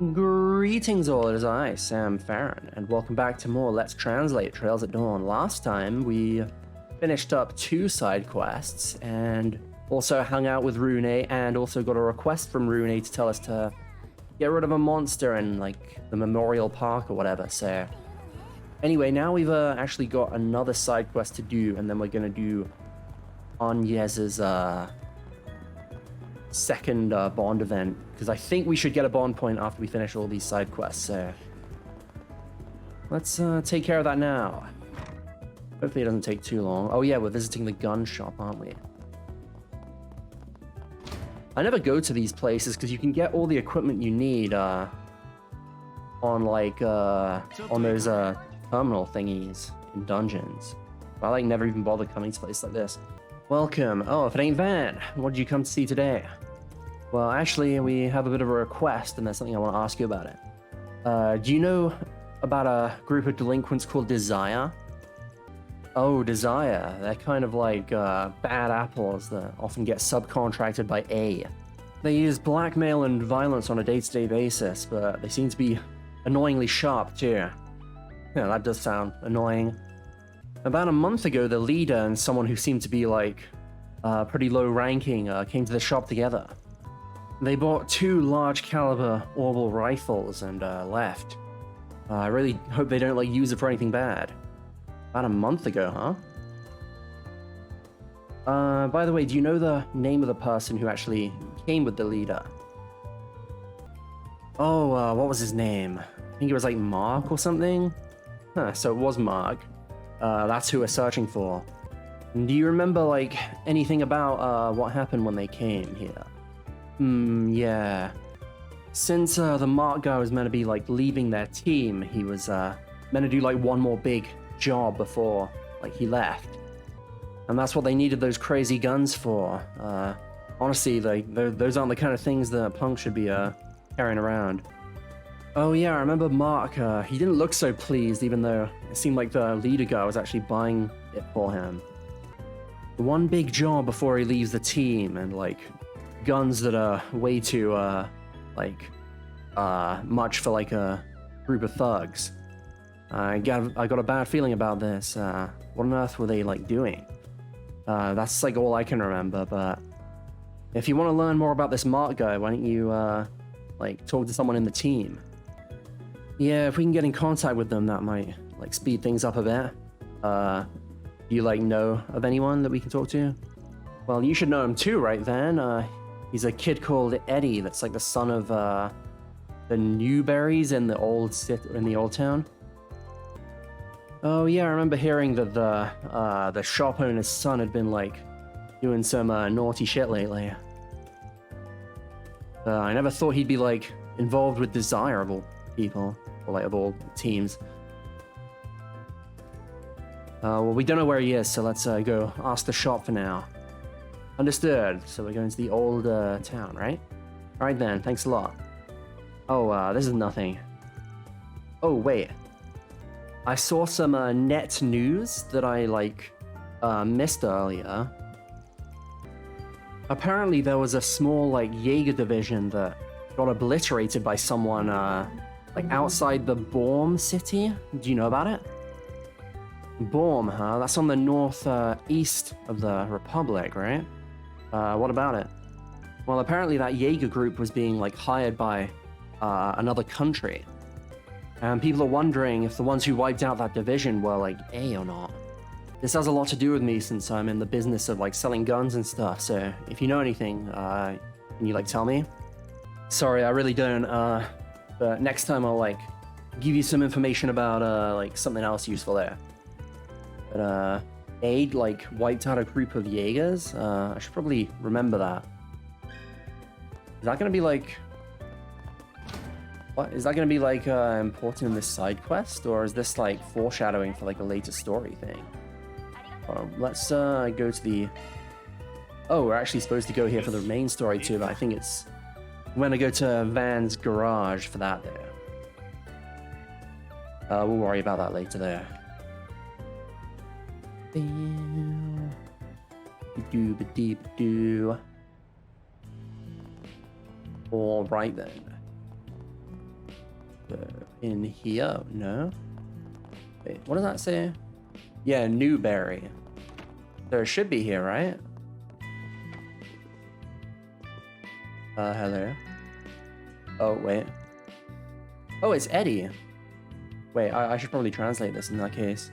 Greetings all, it is I, Sam Farron, and welcome back to more Let's Translate Trails at Dawn. Last time we finished up 2 side quests and also hung out with Rune and also got a request from Rune to tell us to get rid of a monster in like the Memorial Park or whatever. So anyway, now we've actually got another side quest to do, and then we're gonna do Agnes's second bond event, because I think we should get a bond point after we finish all these side quests. So let's take care of that now. Hopefully it doesn't take too long. Oh yeah, we're visiting the gun shop, aren't we? I never go to these places because you can get all the equipment you need on like on those terminal thingies in dungeons. I like never even bother coming to a place like this. Welcome. Oh, if it ain't Van, what did you come to see today? Well, actually, we have a bit of a request, and there's something I want to ask you about it. Do you know about a group of delinquents called Desire? Oh, Desire. They're kind of like bad apples that often get subcontracted by A. They use blackmail and violence on a day-to-day basis, but they seem to be annoyingly sharp, too. Yeah, that does sound annoying. About a month ago, the leader and someone who seemed to be like pretty low ranking came to the shop together. They bought 2 large caliber orbital rifles and left. I really hope they don't like use it for anything bad. About a month ago, huh? By the way, do you know the name of the person who actually came with the leader? Oh, what was his name? I think it was like Mark or something? Huh, so it was Mark. That's who we're searching for. And do you remember, like, anything about what happened when they came here? Yeah. Since the Mark guy was meant to be, like, leaving their team, he was meant to do, like, one more big job before, like, he left. And that's what they needed those crazy guns for. Honestly, like, those aren't the kind of things that Punk should be carrying around. Oh yeah, I remember Mark, he didn't look so pleased, even though it seemed like the leader guy was actually buying it for him. One big job before he leaves the team, and like, guns that are way too, much for like a group of thugs. I got a bad feeling about this. What on earth were they like doing? That's like all I can remember, but if you want to learn more about this Mark guy, why don't you, like, talk to someone in the team? Yeah, if we can get in contact with them, that might, like, speed things up a bit. Do you, like, know of anyone that we can talk to? Well, you should know him too, right then? He's a kid called Eddie that's, like, the son of, the Newberries in the old town. Oh, yeah, I remember hearing that the shop owner's son had been, like, doing some, naughty shit lately. I never thought he'd be, like, involved with desirable people, or like of all teams. Well, we don't know where he is, so let's go ask the shop for now. Understood. So we're going to the old town, right? Alright then, thanks a lot. Oh, this is nothing. Oh, wait. I saw some net news that I, like, missed earlier. Apparently there was a small, like, Jaeger division that got obliterated by someone, like, outside the Borm city. Do you know about it? Borm, huh? That's on the northeast of the Republic, right? What about it? Well, apparently that Jaeger group was being, like, hired by another country. And people are wondering if the ones who wiped out that division were, like, A or not. This has a lot to do with me since I'm in the business of, like, selling guns and stuff, so if you know anything, can you, like, tell me? Sorry, I really don't, but next time I'll, like, give you some information about, like, something else useful there. But, Aid, like, wiped out a group of Jaegers? I should probably remember that. Is that gonna be, like... What? Is that gonna be, like, important in this side quest? Or is this, like, foreshadowing for, like, a later story thing? Let's, go to the... Oh, we're actually supposed to go here for the main story, too, but I think it's... I'm gonna go to Van's garage for that there. We'll worry about that later there. Alright then. in here? No. Wait, what does that say? Yeah, Newberry. So it should be here, right? Hello. Oh, wait. Oh, it's Eddie. Wait, I should probably translate this in that case.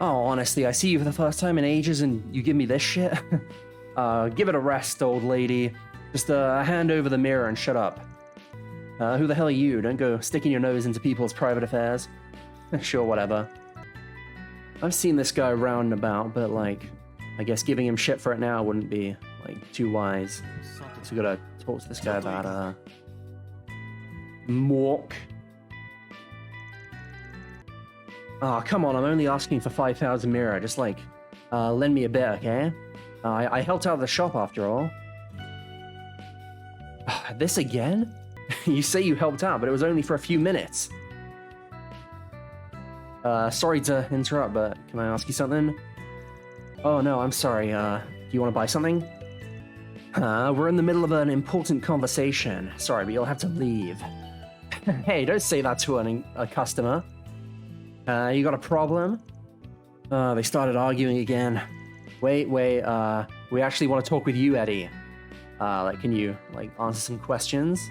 Oh, honestly, I see you for the first time in ages and you give me this shit? Give it a rest, old lady. Just hand over the mirror and shut up. Who the hell are you? Don't go sticking your nose into people's private affairs. Sure, whatever. I've seen this guy round and about, but like, I guess giving him shit for it now wouldn't be like too wise. So we gotta talk to this guy about Mork. Oh, come on, I'm only asking for 5,000 mirror. Just like, lend me a bit, okay? I helped out of the shop after all. This again? You say you helped out, but it was only for a few minutes. Sorry to interrupt, but can I ask you something? Oh no, I'm sorry, do you want to buy something? We're in the middle of an important conversation. Sorry, but you'll have to leave. Hey, don't say that to a customer. You got a problem? They started arguing again. Wait, we actually want to talk with you, Eddie. Like, can you, like, answer some questions?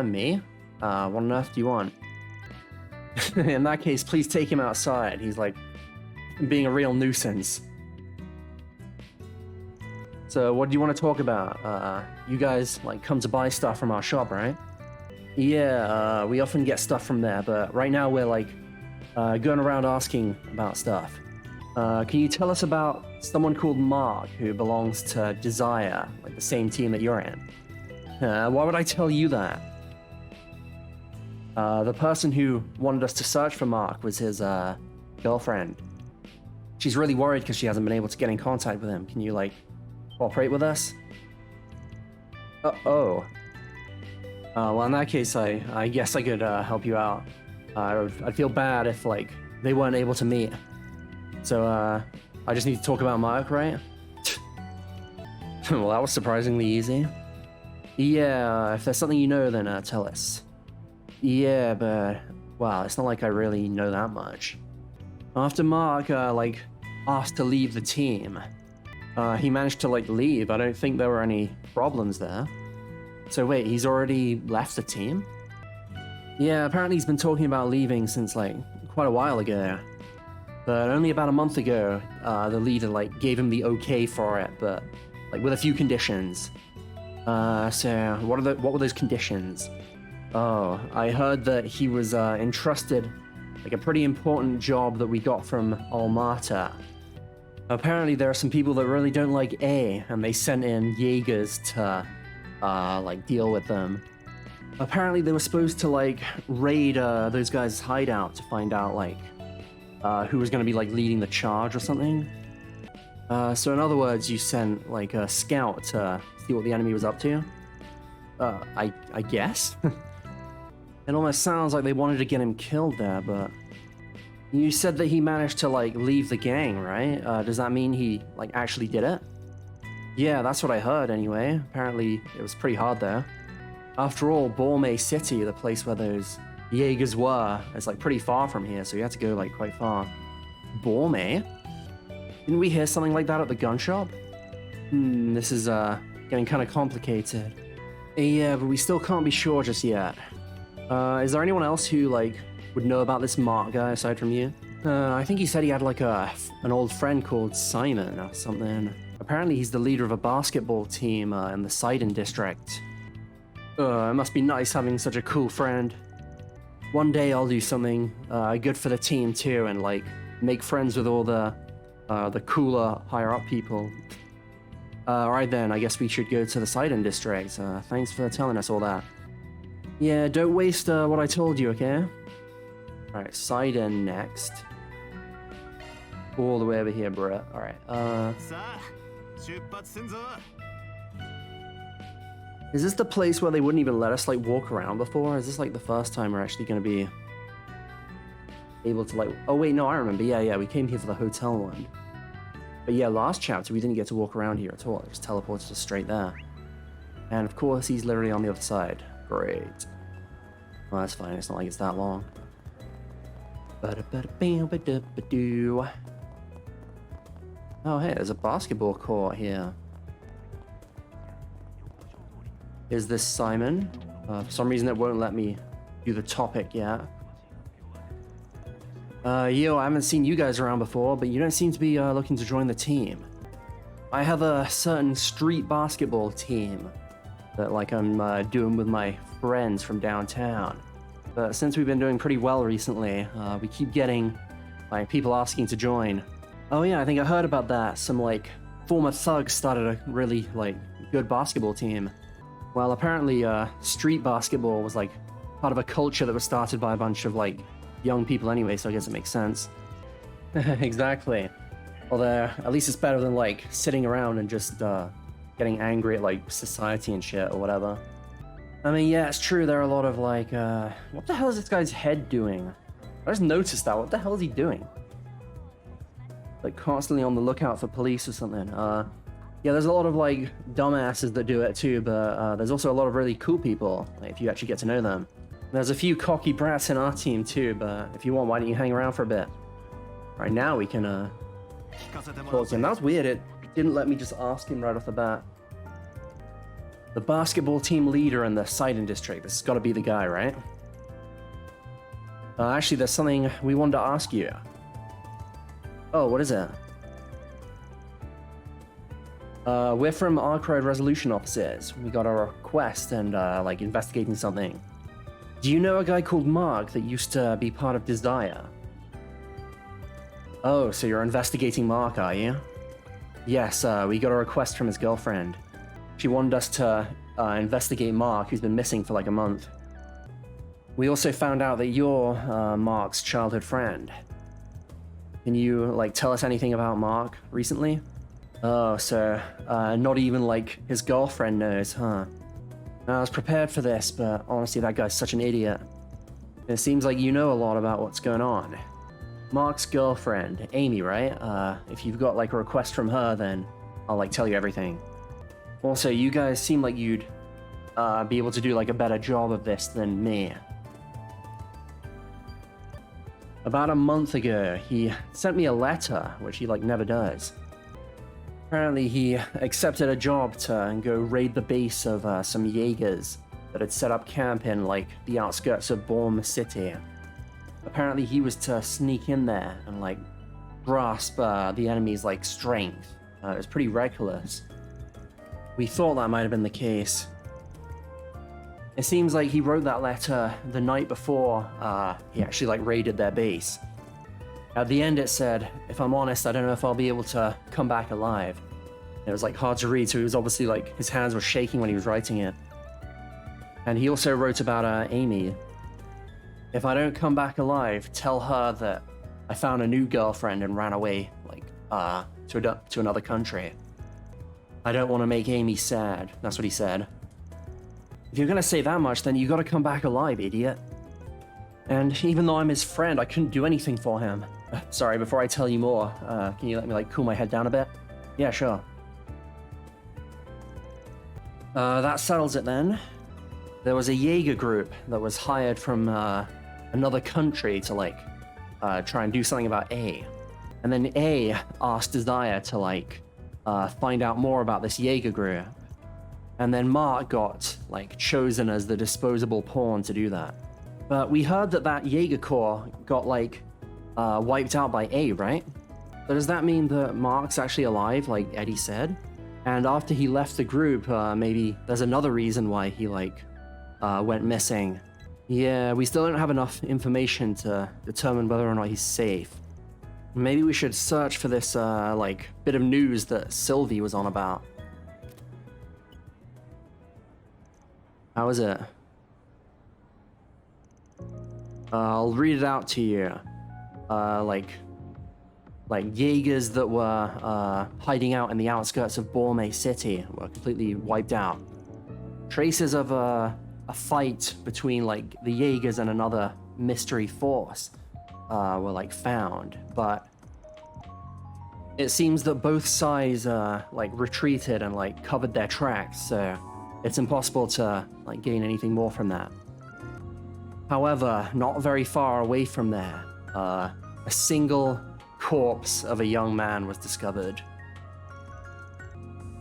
Me? What on earth do you want? In that case, please take him outside. He's, like, being a real nuisance. So, what do you want to talk about? You guys, like, come to buy stuff from our shop, right? Yeah, we often get stuff from there, but right now we're, like, going around asking about stuff. Can you tell us about someone called Mark who belongs to Desire, like the same team that you're in? Why would I tell you that? The person who wanted us to search for Mark was his girlfriend. She's really worried because she hasn't been able to get in contact with him. Can you, like, cooperate with us? Well, in that case, I guess I could help you out. I'd feel bad if, like, they weren't able to meet. So, I just need to talk about Mark, right? Well, that was surprisingly easy. Yeah, if there's something you know, then tell us. Yeah, but, wow, it's not like I really know that much. After Mark, like, asked to leave the team, he managed to, like, leave. I don't think there were any problems there. So wait, he's already left the team? Yeah, apparently he's been talking about leaving since, like, quite a while ago. But only about a month ago, the leader, like, gave him the okay for it, but, like, with a few conditions. So, what were those conditions? Oh, I heard that he was, entrusted, like, a pretty important job that we got from Almata. Apparently there are some people that really don't like A, and they sent in Jaegers to, like, deal with them. Apparently they were supposed to, like, raid, those guys' hideout to find out, like, who was going to be, like, leading the charge or something. So in other words, you sent, like, a scout to see what the enemy was up to? I guess? It almost sounds like they wanted to get him killed there, but... You said that he managed to, like, leave the gang, right? Does that mean he, like, actually did it? Yeah, that's what I heard, anyway. Apparently, it was pretty hard there. After all, Borme City, the place where those Jaegers were, is, like, pretty far from here, so you had to go, like, quite far. Borme? Didn't we hear something like that at the gun shop? This is, getting kind of complicated. Yeah, but we still can't be sure just yet. Is there anyone else who, like, would know about this Mark guy aside from you? I think he said he had, like, an old friend called Simon or something. Apparently he's the leader of a basketball team in the Sidon district. It must be nice having such a cool friend. One day I'll do something good for the team too, and, like, make friends with all the cooler, higher-up people. Alright then, I guess we should go to the Sidon district. Thanks for telling us all that. Yeah, don't waste what I told you, okay? Alright, Sidon next. All the way over here, bruh. Alright, is this the place where they wouldn't even let us, like, walk around before? Is this, like, the first time we're actually gonna be able to, like... Oh, wait, no, I remember. Yeah, we came here for the hotel one. But yeah, last chapter, we didn't get to walk around here at all. It just teleported us straight there. And, of course, he's literally on the other side. Great. Well, that's fine. It's not like it's that long. Oh, hey, there's a basketball court here. Is this Simon? For some reason, it won't let me do the topic yet. Yo, I haven't seen you guys around before, but you don't seem to be looking to join the team. I have a certain street basketball team that, like, I'm doing with my friends from downtown. But since we've been doing pretty well recently, we keep getting, like, people asking to join. Oh yeah, I think I heard about that. Some, like, former thugs started a really, like, good basketball team. Well, apparently, street basketball was, like, part of a culture that was started by a bunch of, like, young people anyway, so I guess it makes sense. Exactly. Although, at least it's better than, like, sitting around and just, getting angry at, like, society and shit or whatever. I mean, yeah, it's true, there are a lot of, like, what the hell is this guy's head doing? I just noticed that. What the hell is he doing? Like, constantly on the lookout for police or something. Yeah, there's a lot of, like, dumbasses that do it too, but there's also a lot of really cool people, like, if you actually get to know them. There's a few cocky brats in our team too, but if you want, why don't you hang around for a bit? Right now we can, talk to him. That was weird, it didn't let me just ask him right off the bat. The basketball team leader in the Sidon district. This has got to be the guy, right? Actually, there's something we wanted to ask you. Oh, what is it? We're from Ark Road Resolution Officers. We got a request and, like, investigating something. Do you know a guy called Mark that used to be part of Desire? Oh, so you're investigating Mark, are you? Yes, we got a request from his girlfriend. She wanted us to investigate Mark, who's been missing for like a month. We also found out that you're Mark's childhood friend. Can you, like, tell us anything about Mark recently? Oh, so not even, like, his girlfriend knows, huh? I was prepared for this, but honestly, that guy's such an idiot. It seems like you know a lot about what's going on. Mark's girlfriend, Amy, right? If you've got, like, a request from her, then I'll, like, tell you everything. Also, you guys seem like you'd be able to do, like, a better job of this than me. About a month ago, he sent me a letter, which he, like, never does. Apparently, he accepted a job to go raid the base of some Jaegers that had set up camp in, like, the outskirts of Borm City. Apparently, he was to sneak in there and, like, grasp the enemy's, like, strength. It was pretty reckless. We thought that might have been the case. It seems like he wrote that letter the night before he actually, like, raided their base. At the end it said, if I'm honest, I don't know if I'll be able to come back alive. It was, like, hard to read, so he was obviously, like, his hands were shaking when he was writing it. And he also wrote about Amy. If I don't come back alive, tell her that I found a new girlfriend and ran away, like, to another country. I don't want to make Amy sad. That's what he said. If you're gonna say that much, then you gotta come back alive, idiot. And even though I'm his friend, I couldn't do anything for him. Sorry, before I tell you more, can you let me, like, cool my head down a bit? Yeah, sure. That settles it then. There was a Jaeger group that was hired from another country to, like, try and do something about A. And then A asked Desire to, like, find out more about this Jaeger group. And then Mark got, like, chosen as the disposable pawn to do that. But we heard that Jaeger Corps got, like, wiped out by A, right? So does that mean that Mark's actually alive, like Eddie said? And after he left the group, maybe there's another reason why he, like, went missing. Yeah, we still don't have enough information to determine whether or not he's safe. Maybe we should search for this, like, bit of news that Sylvie was on about. How is it? I'll read it out to you. Like Jaegers that were hiding out in the outskirts of Borme City were completely wiped out. Traces of a fight between, like, the Jaegers and another mystery force were, like, found, but it seems that both sides like, retreated and, like, covered their tracks, so it's impossible to, like, gain anything more from that. However, not very far away from there, a single corpse of a young man was discovered.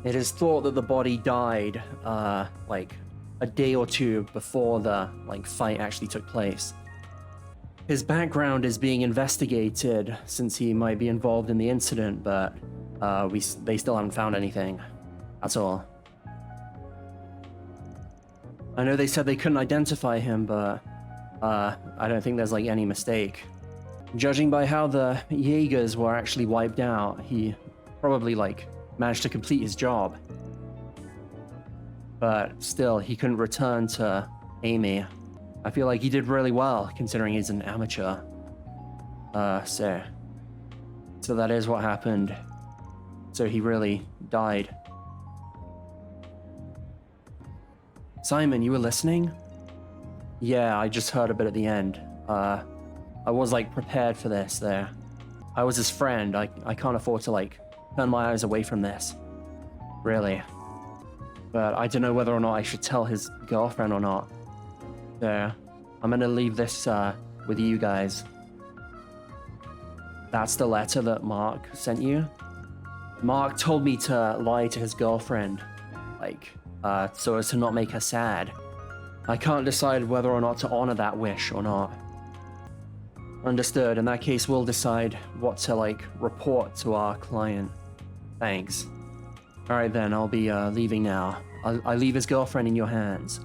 It is thought that the body died, like a day or two before the fight actually took place. His background is being investigated since he might be involved in the incident, but they still haven't found anything. That's all. I know they said they couldn't identify him, but I don't think there's any mistake. Judging by how the Jaegers were actually wiped out, he probably managed to complete his job. But still, he couldn't return to Amy. I feel like he did really well, considering he's an amateur. So that is what happened. So he really died. Simon, you were listening? Yeah, I just heard a bit at the end. I was prepared for this there. I was his friend. I can't afford to turn my eyes away from this. Really. But I don't know whether or not I should tell his girlfriend or not. So, I'm gonna leave this with you guys. That's the letter that Mark sent you? Mark told me to lie to his girlfriend, so as to not make her sad. I can't decide whether or not to honor that wish or not. Understood. In that case, we'll decide what to report to our client. Thanks. Alright then, I'll be leaving now. I'll leave his girlfriend in your hands.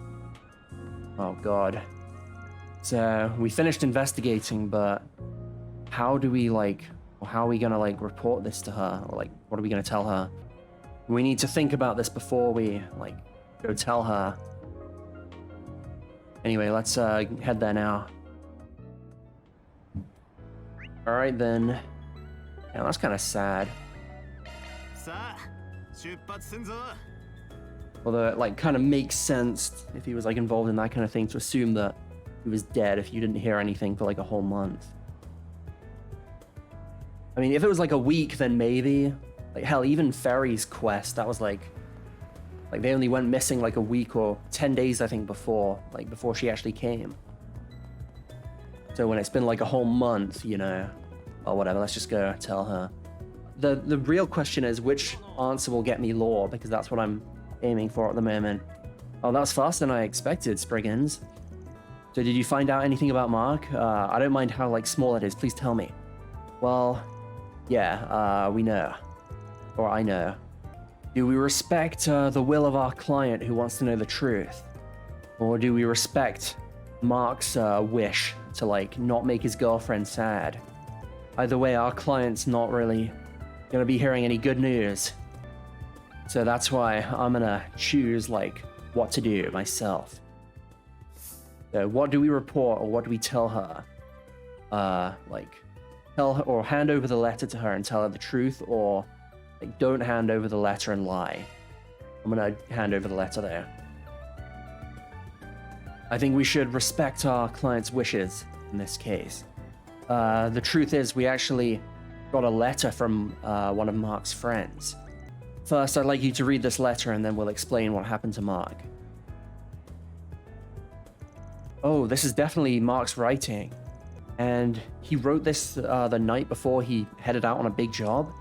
Oh god. So, we finished investigating, but how do we how are we gonna report this to her? Or what are we gonna tell her? We need to think about this before we go tell her. Anyway, let's head there now. Alright then. Yeah, that's kind of sad. Although it kind of makes sense if he was involved in that kind of thing to assume that he was dead if you didn't hear anything for a whole month. I mean, if it was a week, then maybe. Hell, even Ferry's quest, that was they only went missing a week or 10 days, I think, before she actually came. So when it's been a whole month, or whatever, let's just go tell her. The real question is which answer will get me lore, because that's what I'm aiming for at the moment. Oh, that's faster than I expected, Spriggans. So did you find out anything about Mark? I don't mind how small it is, please tell me. Well, yeah, we know. Or I know. Do we respect the will of our client who wants to know the truth? Or do we respect Mark's wish to not make his girlfriend sad? Either way, our client's not really gonna be hearing any good news. So that's why I'm gonna choose what to do myself. So what do we report or what do we tell her? Tell her or hand over the letter to her and tell her the truth, or don't hand over the letter and lie. I'm gonna hand over the letter there. I think we should respect our client's wishes in this case. The truth is, we actually got a letter from one of Mark's friends. First, I'd like you to read this letter and then we'll explain what happened to Mark. Oh, this is definitely Mark's writing. And he wrote this the night before he headed out on a big job.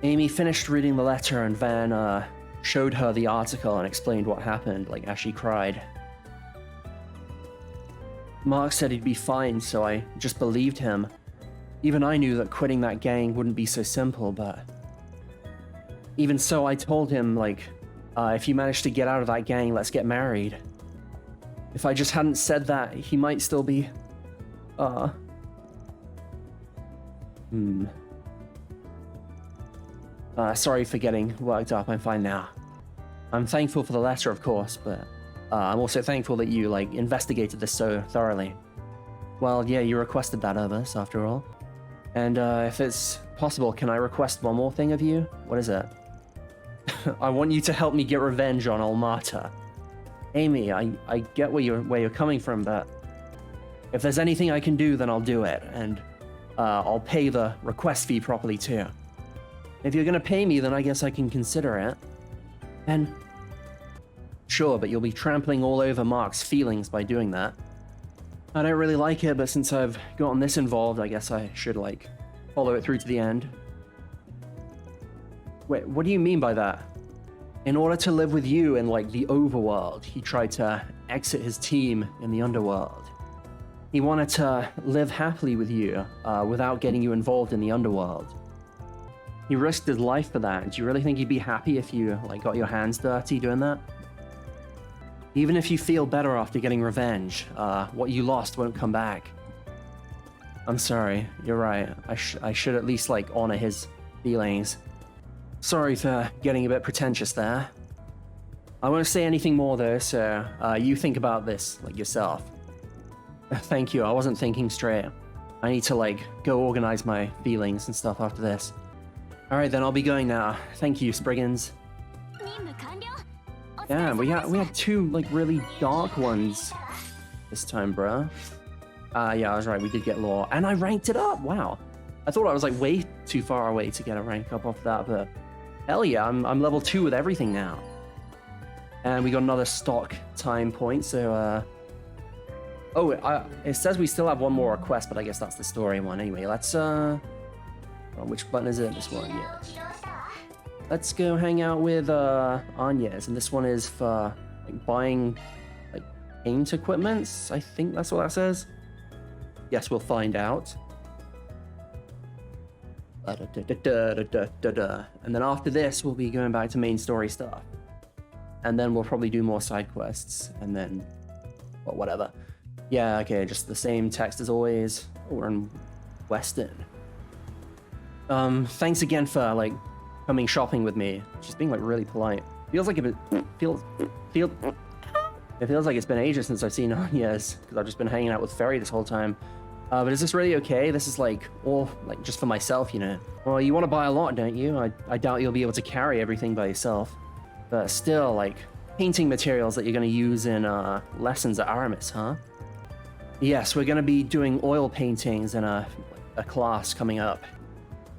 Amy finished reading the letter and Van showed her the article and explained what happened, as she cried. Mark said he'd be fine, so I just believed him. Even I knew that quitting that gang wouldn't be so simple, but... Even so, I told him, if you manage to get out of that gang, let's get married. If I just hadn't said that, he might still be... Sorry for getting worked up, I'm fine now. I'm thankful for the letter, of course, but I'm also thankful that you, investigated this so thoroughly. Well, yeah, you requested that of us, after all. And if it's possible, can I request one more thing of you? What is it? I want you to help me get revenge on Almata. Amy, I get where you're coming from, but if there's anything I can do, then I'll do it, and I'll pay the request fee properly too. If you're gonna pay me, then I guess I can consider it. And Sure, but you'll be trampling all over Mark's feelings by doing that. I don't really like it, but since I've gotten this involved, I guess I should, like, follow it through to the end. Wait, what do you mean by that? In order to live with you in, like, the overworld, he tried to exit his team in the underworld. He wanted to live happily with you, without getting you involved in the underworld. He risked his life for that. Do you really think he'd be happy if you, like, got your hands dirty doing that? Even if you feel better after getting revenge, what you lost won't come back. I'm sorry, you're right. I should at least, like, honor his feelings. Sorry for getting a bit pretentious there. I won't say anything more though, so you think about this, like, yourself. Thank you, I wasn't thinking straight. I need to, like, go organize my feelings and stuff after this. Alright then, I'll be going now. Thank you, Spriggans. Yeah, we had two, like, really dark ones this time, bruh. Yeah, I was right, we did get lore. And I ranked it up, wow. I thought I was, like, way too far away to get a rank up off that, but hell yeah, I'm level 2 with everything now. And we got another stock time point, so, it says we still have one more request, but I guess that's the story one. Anyway, let's, which button is it? This one, yeah. Let's go hang out with, Anya's, and this one is for, like, buying, like, paint equipments? I think that's what that says. Yes, we'll find out. And then after this, we'll be going back to main story stuff. And then we'll probably do more side quests, and then, well, whatever. Yeah, okay, just the same text as always. Oh, we're in Weston. Thanks again for, like, coming shopping with me. She's being, like, really polite. Feels like it feels like it's been ages since I've seen Anya's, because I've just been hanging out with Ferry this whole time. But is this really okay? This is, like, all, like, just for myself, you know? Well, you want to buy a lot, don't you? I doubt you'll be able to carry everything by yourself. But still, like, painting materials that you're going to use in, lessons at Aramis, huh? Yes, we're going to be doing oil paintings in a class coming up.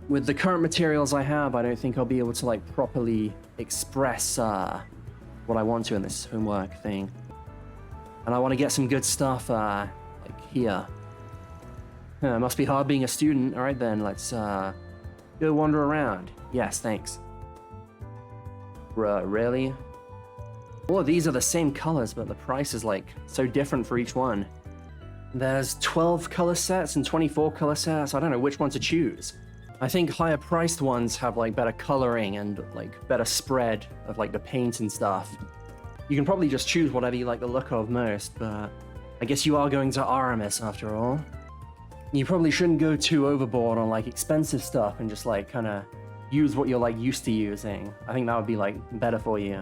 With the current materials I have, I don't think I'll be able to, like, properly express, what I want to in this homework thing. And I want to get some good stuff, like, here. It must be hard being a student. Alright then, let's, go wander around. Yes, thanks. Bruh, really? All of these are the same colors, but the price is, like, so different for each one. There's 12 color sets and 24 color sets. I don't know which one to choose. I think higher priced ones have, like, better coloring and, like, better spread of, like, the paint and stuff. You can probably just choose whatever you like the look of most, but I guess you are going to Aramis after all. You probably shouldn't go too overboard on, like, expensive stuff and just, like, kind of use what you're, like, used to using. I think that would be, like, better for you.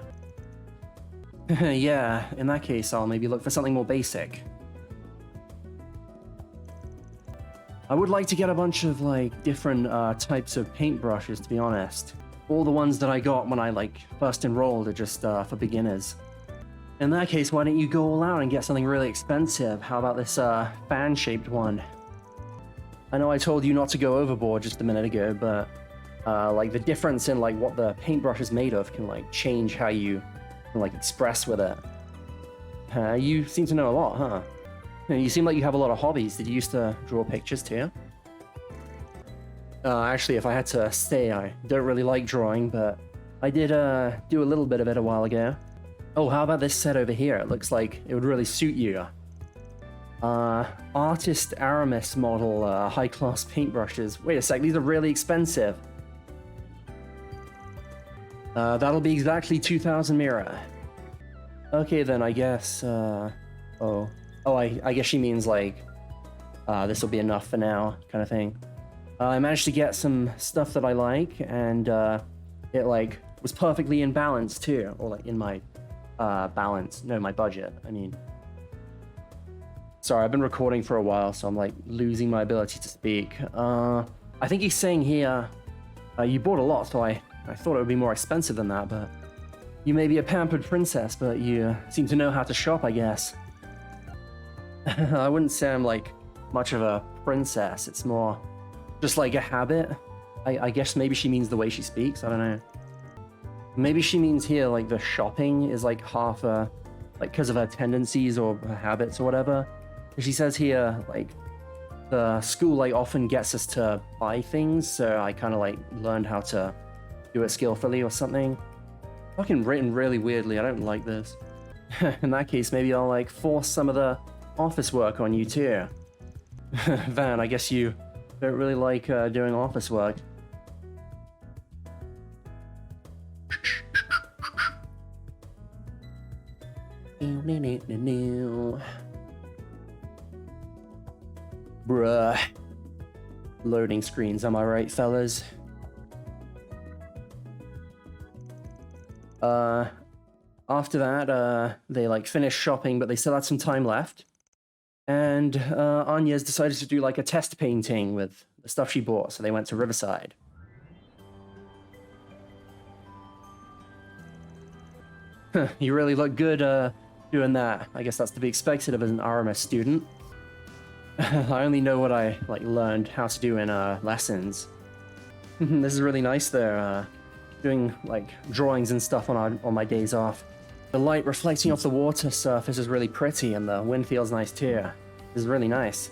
Yeah, in that case, I'll maybe look for something more basic. I would like to get a bunch of, like, different types of paintbrushes, to be honest. All the ones that I got when I, like, first enrolled are just for beginners. In that case, why don't you go all out and get something really expensive? How about this fan-shaped one? I know I told you not to go overboard just a minute ago, but like, the difference in, like, what the paintbrush is made of can, like, change how you can, like, express with it. You seem to know a lot, huh? You seem like you have a lot of hobbies. Did you used to draw pictures too? Actually, if I had to say, I don't really like drawing, but I did do a little bit of it a while ago. Oh, how about this set over here? It looks like it would really suit you. Artist Aramis model high-class paintbrushes. Wait a sec, these are really expensive. That'll be exactly 2,000 mira. Okay then, I guess, I guess she means, like, this will be enough for now, kind of thing. I managed to get some stuff that I like, and it, like, was perfectly in balance too, or, like, in my my budget, I mean. Sorry, I've been recording for a while, so I'm, like, losing my ability to speak. I think he's saying here, you bought a lot, so I thought it would be more expensive than that, but you may be a pampered princess, but you seem to know how to shop, I guess. I wouldn't say I'm, like, much of a princess. It's more just, like, a habit. I guess maybe she means the way she speaks. I don't know. Maybe she means here, like, the shopping is, like, half a... Like, because of her tendencies or her habits or whatever. She says here, like, the school, like, often gets us to buy things, so I kind of, like, learned how to do it skillfully or something. Fucking written really weirdly, I don't like this. In that case, maybe I'll, like, force some of the office work on you, too. Van, I guess you don't really like doing office work. Bruh. Loading screens, am I right, fellas? After that, they like finished shopping, but they still had some time left. And Anya's decided to do like a test painting with the stuff she bought, so they went to Riverside. You really look good doing that. I guess that's to be expected of an RMS student. I only know what I like learned how to do in lessons. This is really nice though. Doing like drawings and stuff on my days off. The light reflecting off the water surface is really pretty, and the wind feels nice too. This is really nice.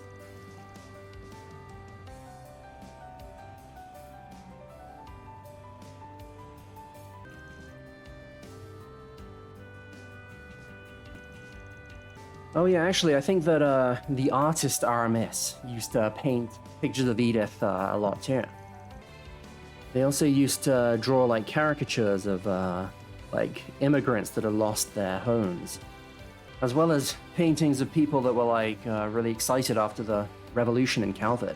Oh yeah, actually, I think that the artist RMS used to paint pictures of Edith a lot too. They also used to draw like caricatures of like immigrants that had lost their homes, as well as paintings of people that were like really excited after the revolution in Calvert.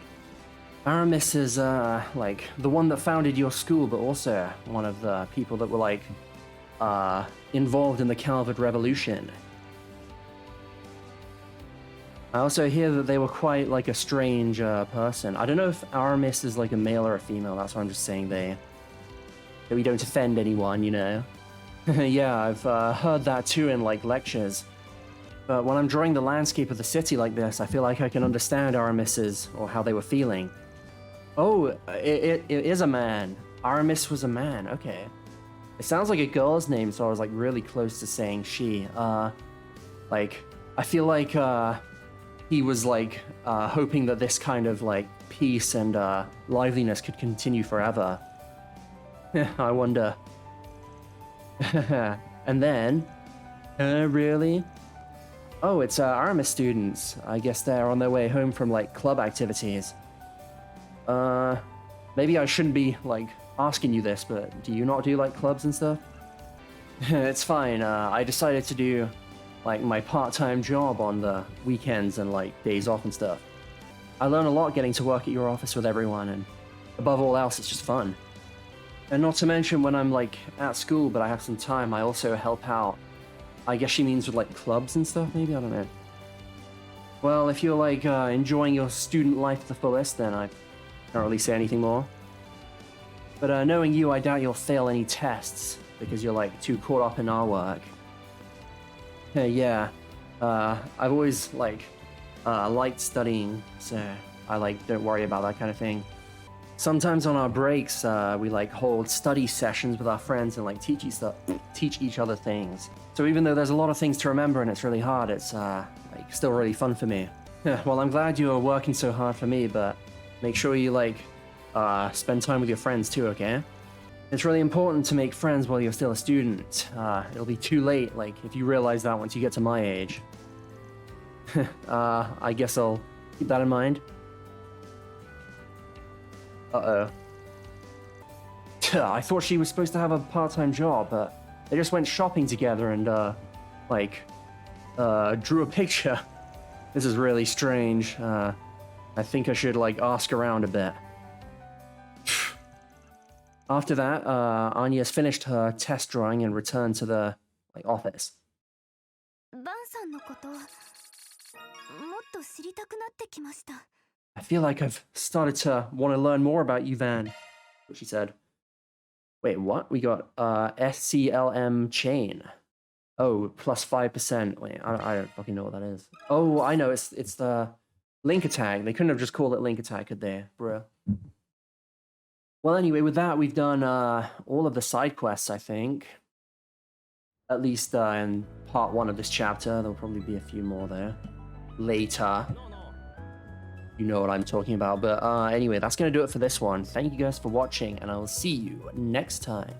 Aramis is like the one that founded your school, but also one of the people that were like involved in the Calvert Revolution. I also hear that they were quite like a strange person. I don't know if Aramis is like a male or a female. That's why I'm just saying that we don't offend anyone, you know. Yeah, I've heard that too in like lectures. But when I'm drawing the landscape of the city like this, I feel like I can understand Aramis's or how they were feeling. Oh, it is a man. Aramis was a man. Okay. It sounds like a girl's name, so I was like really close to saying she. Like I feel like he was like hoping that this kind of like peace and liveliness could continue forever. I wonder. And then, really? Oh, it's Aramis students. I guess they're on their way home from like club activities. Maybe I shouldn't be like asking you this, but do you not do like clubs and stuff? It's fine. I decided to do like my part-time job on the weekends and like days off and stuff. I learn a lot getting to work at your office with everyone, and above all else, it's just fun. And not to mention when I'm like at school but I have some time, I also help out. I guess she means with like clubs and stuff, maybe? I don't know. Well, if you're like enjoying your student life to the fullest, then I can't really say anything more. But knowing you, I doubt you'll fail any tests because you're like too caught up in our work. Yeah, I've always like liked studying, so I like don't worry about that kind of thing. Sometimes on our breaks, we like hold study sessions with our friends and like teach each other things. So even though there's a lot of things to remember and it's really hard, it's like still really fun for me. Yeah, well, I'm glad you are working so hard for me, but make sure you like spend time with your friends too, okay? It's really important to make friends while you're still a student. It'll be too late, like, if you realize that once you get to my age. I guess I'll keep that in mind. Uh-oh. I thought she was supposed to have a part-time job, but they just went shopping together and, like, drew a picture. This is really strange. I think I should, like, ask around a bit. After that, Anya's finished her test drawing and returned to the like office. I feel like I've started to want to learn more about you, Van. What she said. Wait, what? We got SCLM chain. Oh, plus 5%. Wait, I don't fucking know what that is. Oh, I know. It's the link attack. They couldn't have just called it link attack, could they, bro? Well, anyway, with that, we've done all of the side quests, I think. At least in part 1 of this chapter. There'll probably be a few more there later. You know what I'm talking about. But anyway, that's going to do it for this one. Thank you guys for watching, and I will see you next time.